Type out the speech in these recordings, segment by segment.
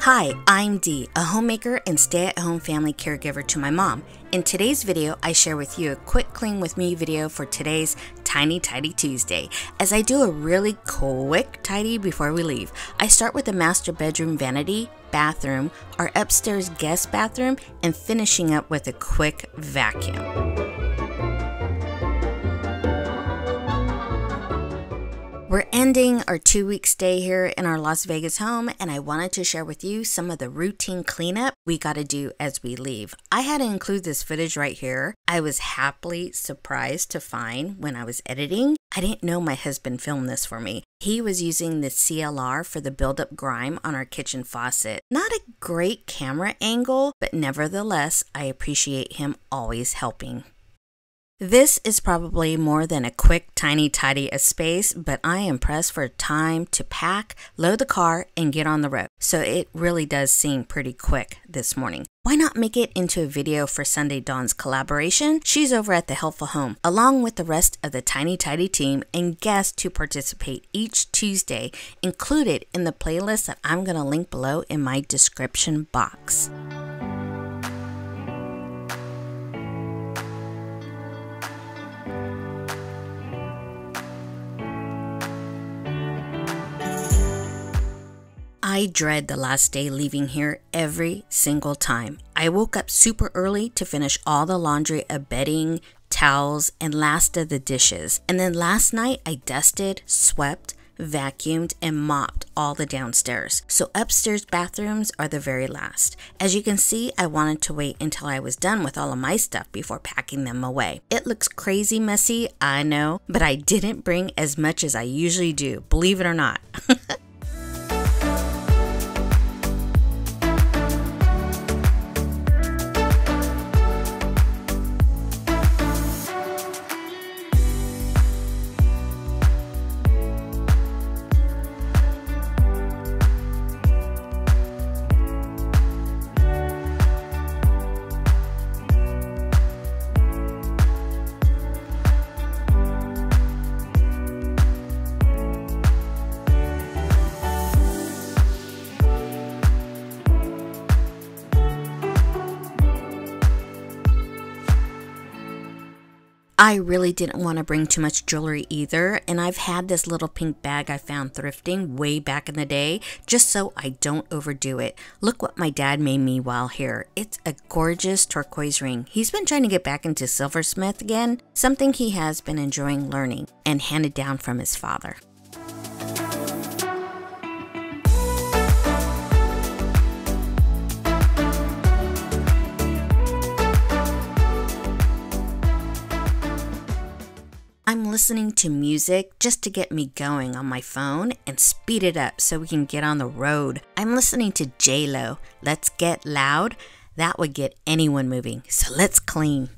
Hi, I'm Dee, a homemaker and stay-at-home family caregiver to my mom. In today's video, I share with you a quick clean with me video for today's Tiny Tidy Tuesday. As I do a really quick tidy before we leave, I start with the master bedroom vanity, bathroom, our upstairs guest bathroom, and finishing up with a quick vacuum. We're ending our 2-week stay here in our Las Vegas home, and I wanted to share with you some of the routine cleanup we got to do as we leave. I had to include this footage right here. I was happily surprised to find when I was editing. I didn't know my husband filmed this for me. He was using the CLR for the buildup grime on our kitchen faucet. Not a great camera angle, but nevertheless, I appreciate him always helping. This is probably more than a quick tiny tidy of space, but I am pressed for time to pack, load the car, and get on the road. So it really does seem pretty quick this morning. Why not make it into a video for Sunday Dawn's collaboration? She's over at the Helpful Home, along with the rest of the Tiny Tidy team and guests who participate each Tuesday, included in the playlist that I'm going to link below in my description box. I dread the last day leaving here every single time. I woke up super early to finish all the laundry of bedding, towels, and last of the dishes. And then last night I dusted, swept, vacuumed, and mopped all the downstairs. So upstairs bathrooms are the very last. As you can see, I wanted to wait until I was done with all of my stuff before packing them away. It looks crazy messy, I know, but I didn't bring as much as I usually do, believe it or not. I really didn't want to bring too much jewelry either, and I've had this little pink bag I found thrifting way back in the day, just so I don't overdo it. Look what my dad made me while here. It's a gorgeous turquoise ring. He's been trying to get back into silversmith again, something he has been enjoying learning and handed down from his father. I'm listening to music just to get me going on my phone and speed it up so we can get on the road. I'm listening to J-Lo, Let's Get Loud. That would get anyone moving, so let's clean.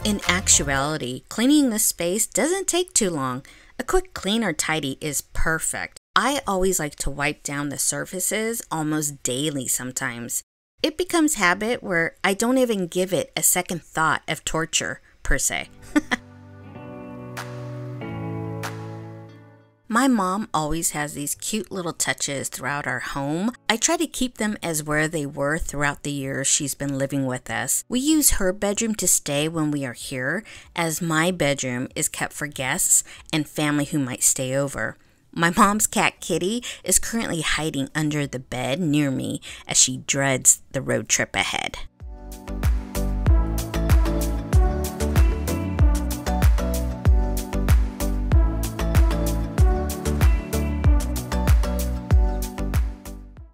In actuality, cleaning this space doesn't take too long. A quick clean or tidy is perfect. I always like to wipe down the surfaces almost daily sometimes. It becomes habit where I don't even give it a second thought of torture, per se. My mom always has these cute little touches throughout our home. I try to keep them as where they were throughout the years she's been living with us. We use her bedroom to stay when we are here, as my bedroom is kept for guests and family who might stay over. My mom's cat Kitty is currently hiding under the bed near me as she dreads the road trip ahead.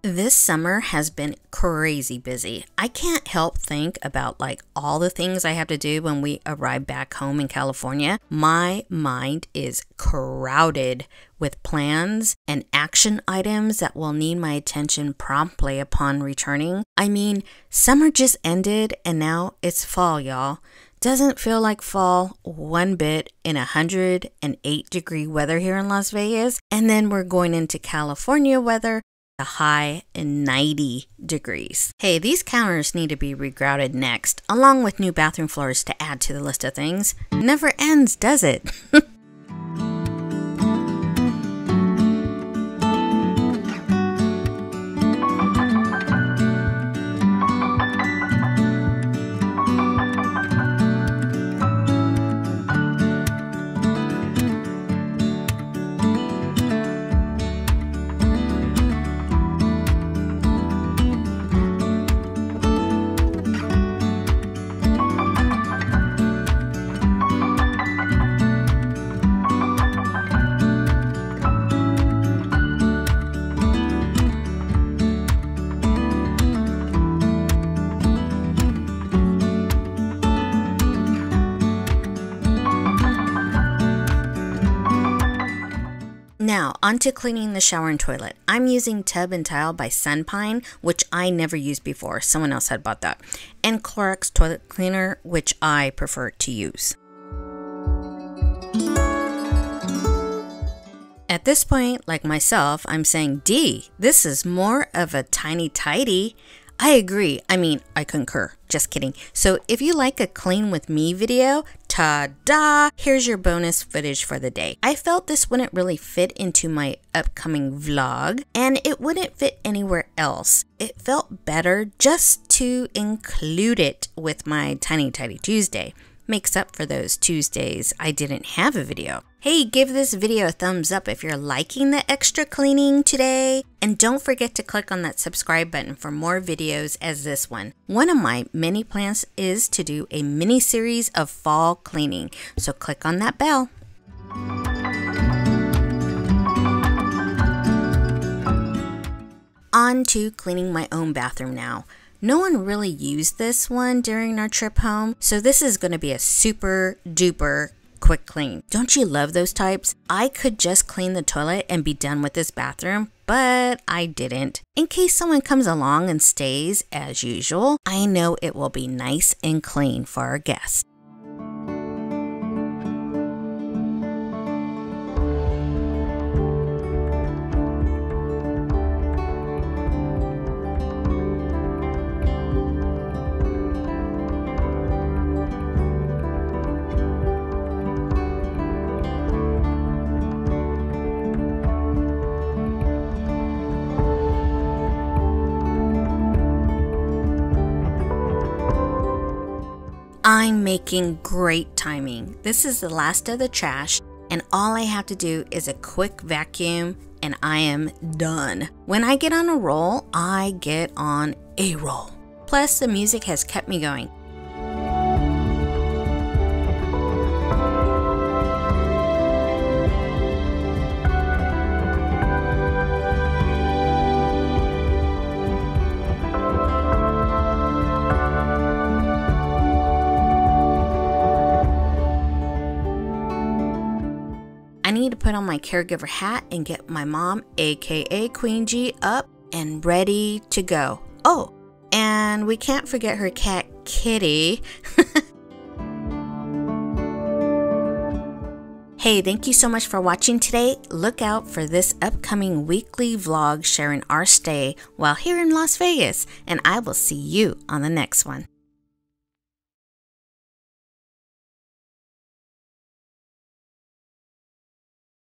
This summer has been crazy busy. I can't help think about all the things I have to do when we arrive back home in California. My mind is crowded with plans and action items that will need my attention promptly upon returning. I mean, summer just ended and now it's fall, y'all. Doesn't feel like fall one bit in 108-degree weather here in Las Vegas. And then we're going into California weather, a high in 90 degrees. Hey, these counters need to be regrouted next, along with new bathroom floors to add to the list of things. Never ends, does it? Now, onto cleaning the shower and toilet. I'm using Tub and Tile by Sunpine, which I never used before. Someone else had bought that. And Clorox toilet cleaner, which I prefer to use. At this point, like myself, I'm saying, Dee, this is more of a tiny tidy. I agree. I mean, I concur. Just kidding. So if you like a clean with me video, ta-da! Here's your bonus footage for the day. I felt this wouldn't really fit into my upcoming vlog, and it wouldn't fit anywhere else. It felt better just to include it with my Tiny Tidy Tuesday. Makes up for those Tuesdays I didn't have a video. Hey, give this video a thumbs up if you're liking the extra cleaning today. And don't forget to click on that subscribe button for more videos as this one. One of my many plans is to do a mini series of fall cleaning. So click on that bell. On to cleaning my own bathroom now. No one really used this one during our trip home, so this is going to be a super duper quick clean. Don't you love those types? I could just clean the toilet and be done with this bathroom, but I didn't. In case someone comes along and stays as usual, I know it will be nice and clean for our guests. I'm making great timing. This is the last of the trash, and all I have to do is a quick vacuum and I am done. When I get on a roll, I get on a roll. Plus, the music has kept me going. I need to put on my caregiver hat and get my mom, aka Queen G, up and ready to go. Oh, and we can't forget her cat, Kitty. Hey, thank you so much for watching today. Look out for this upcoming weekly vlog sharing our stay while here in Las Vegas, and I will see you on the next one.